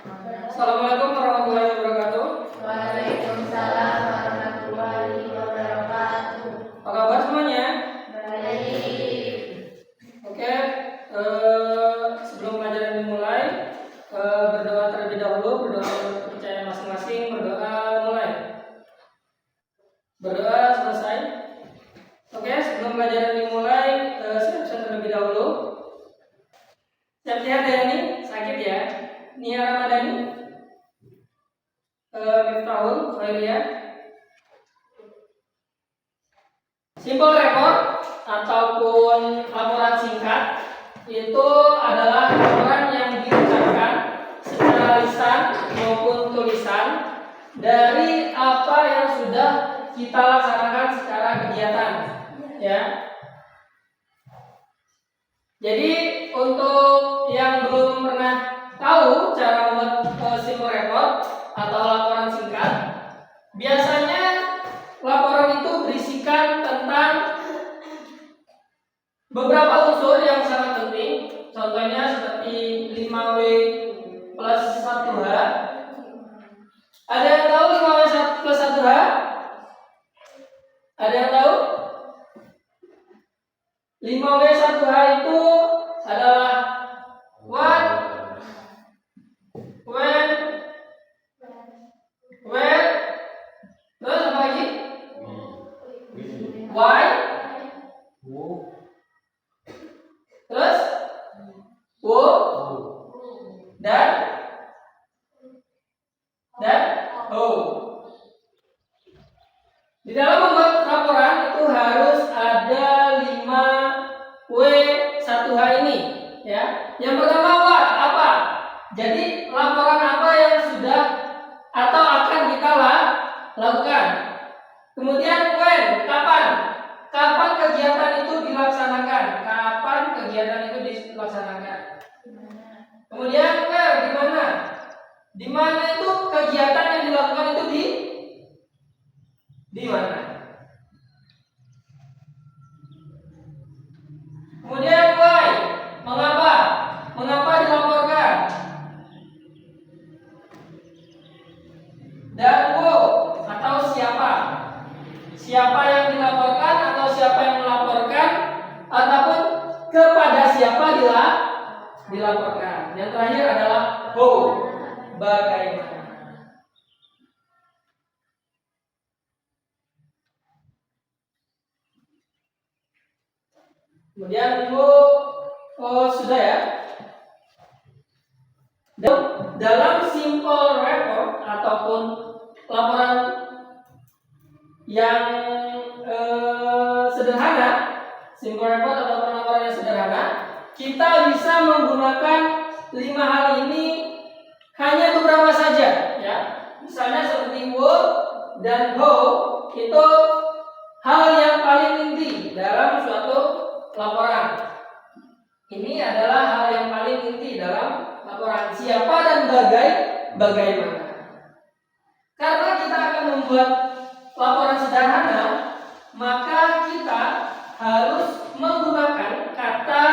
Assalamualaikum warahmatullahi wabarakatuh. Waalaikumsalam warahmatullahi wabarakatuh. Apa kabar semuanya? Baik. Oke, sebelum pelajaran dimulai, berdoa terlebih dahulu, berdoa menurut kepercayaan masing-masing, berdoa mulai. Berdoa selesai. Oke, sebelum pelajaran dimulai, saya absen terlebih dahulu. Siap-siap ya nih, sakit ya. Nia Ramadhani, Miftahul, Khairiyah. Simple report ataupun laporan singkat itu adalah laporan yang diucapkan secara lisan maupun tulisan dari apa yang sudah kita laksanakan secara kegiatan, ya. Jadi untuk yang belum pernah tahu cara membuat simple report atau laporan singkat, biasanya laporan itu berisikan tentang beberapa unsur yang sangat penting. Contohnya seperti 5W plus 1H. Ada yang tahu 5W plus 1H? Ada yang tahu? 5W 1H itu adalah what, when, where, terus apa lagi? Why, terus who, dan who. Di dalam membuat laporan itu harus ada 5W 1H ini, ya. Yang pertama what, apa? Jadi laporan apa yang sudah atau akan kita lakukan. Kemudian when, kapan? Kapan kegiatan itu dilaksanakan? Kapan kegiatan itu dilaksanakan? Kemudian where, di mana? Di mana itu kegiatan yang dilakukan itu di mana? Kemudian why, mengapa? Mengapa dilaporkan? Dan who, atau siapa? Siapa yang dilaporkan atau siapa yang melaporkan, ataupun kepada siapa dilaporkan. Yang terakhir adalah who, bagaimana. Kemudian who, sudah ya. Dalam simple report ataupun laporan yang sederhana, simple report ataupun laporan yang sederhana, kita bisa menggunakan 5 hal ini hanya beberapa saja, ya. Misalnya seperti who dan how, itu hal yang paling inti dalam suatu laporan. Ini adalah hal yang paling inti dalam laporan, siapa dan bagaimana. Karena kita akan membuat laporan sederhana, maka kita harus menggunakan kata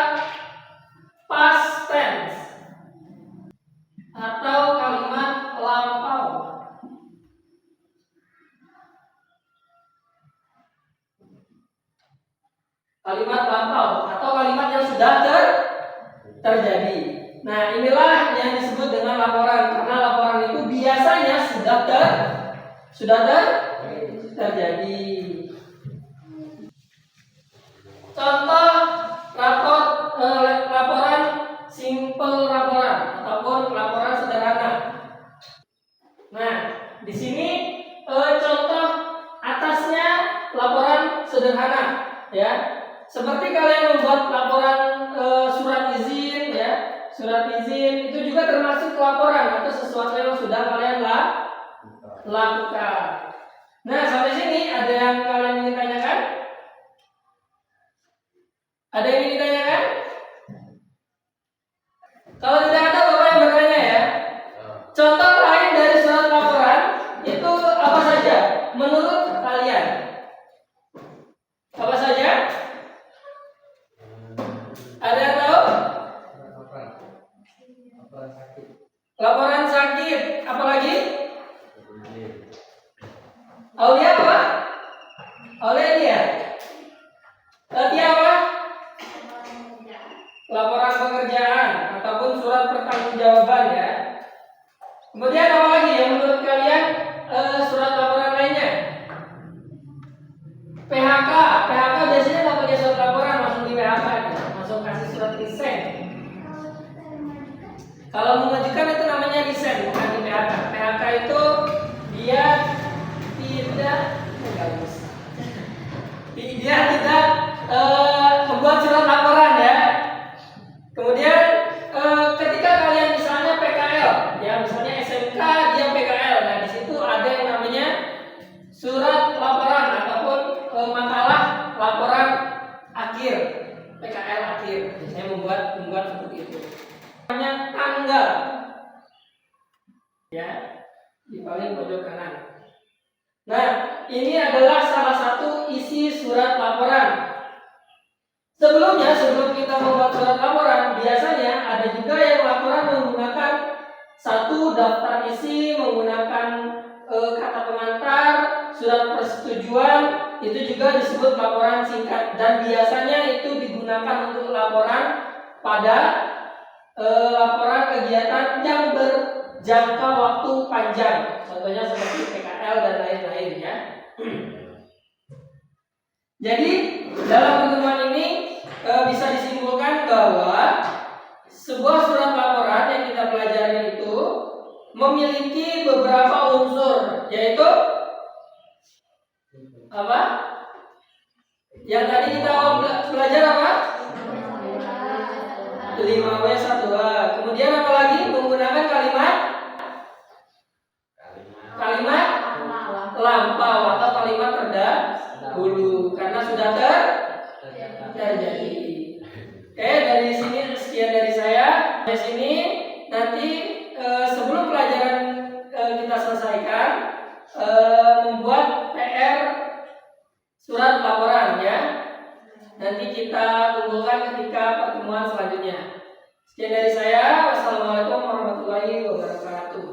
past tense atau kalimat lampau. Kalimat lampau atau kalimat yang sudah terjadi. Nah, inilah yang disebut dengan laporan, karena laporan itu biasanya sudah terjadi. Contoh laporan simple laporan ataupun laporan sederhana. Nah, di sini contoh atasnya laporan sederhana, ya. Seperti kalian membuat laporan surat izin, ya. Surat izin itu juga termasuk laporan atau sesuatu yang sudah kalian lakukan. Nah, sampai sini ada yang kalian ingin tanyakan? Ada yang ingin ditanyakan? Kalau tidak ada, Bapak yang bertanya ya. Contoh lain dari surat laporan itu apa saja menurut kalian? Apa saja? Ada yang tahu? Laporan sakit. Laporan sakit, apalagi? Aulia apa? Aulia. Tadi apa? Laporan pekerjaan ataupun surat pertanggungjawaban ya. Kemudian apa lagi yang menurut kalian surat laporan lainnya? PHK biasanya nggak pakai surat laporan, langsung di PHK, langsung kasih surat resign. Kalau mengajukan itu namanya resign, bukan di PHK. PHK itu dia tidak membuat surat laporan ya. Kemudian ketika kalian misalnya PKL, ya misalnya SMK dia PKL, nah di situ ada yang namanya surat laporan ataupun makalah laporan akhir, PKL akhir. Biasanya membuat seperti itu. Namanya tanggal, ya di paling pojok kanan. Nah, ini adalah salah satu isi surat laporan. Sebelumnya, sebelum kita membuat surat laporan, biasanya ada juga yang laporan menggunakan satu daftar isi, menggunakan kata pengantar, surat persetujuan, itu juga disebut laporan singkat. Dan biasanya itu digunakan untuk laporan pada laporan kegiatan yang berjangka waktu panjang. Contohnya seperti PKL dan lain-lain ya. Jadi dalam pertemuan ini bisa disimpulkan bahwa sebuah surat laporan yang kita pelajari itu memiliki beberapa unsur, yaitu apa? Yang tadi kita belajar apa? 5W1H. Kemudian apa lagi? Menggunakan kalimat lampau atau kalimat terdahulu karena sudah terjadi. Oke, dari sini sekian dari saya. Dari sini nanti sebelum pelajaran kita selesaikan membuat PR surat laporan ya. Nanti kita kumpulkan ketika pertemuan selanjutnya. Sekian dari saya. Wassalamualaikum warahmatullahi wabarakatuh.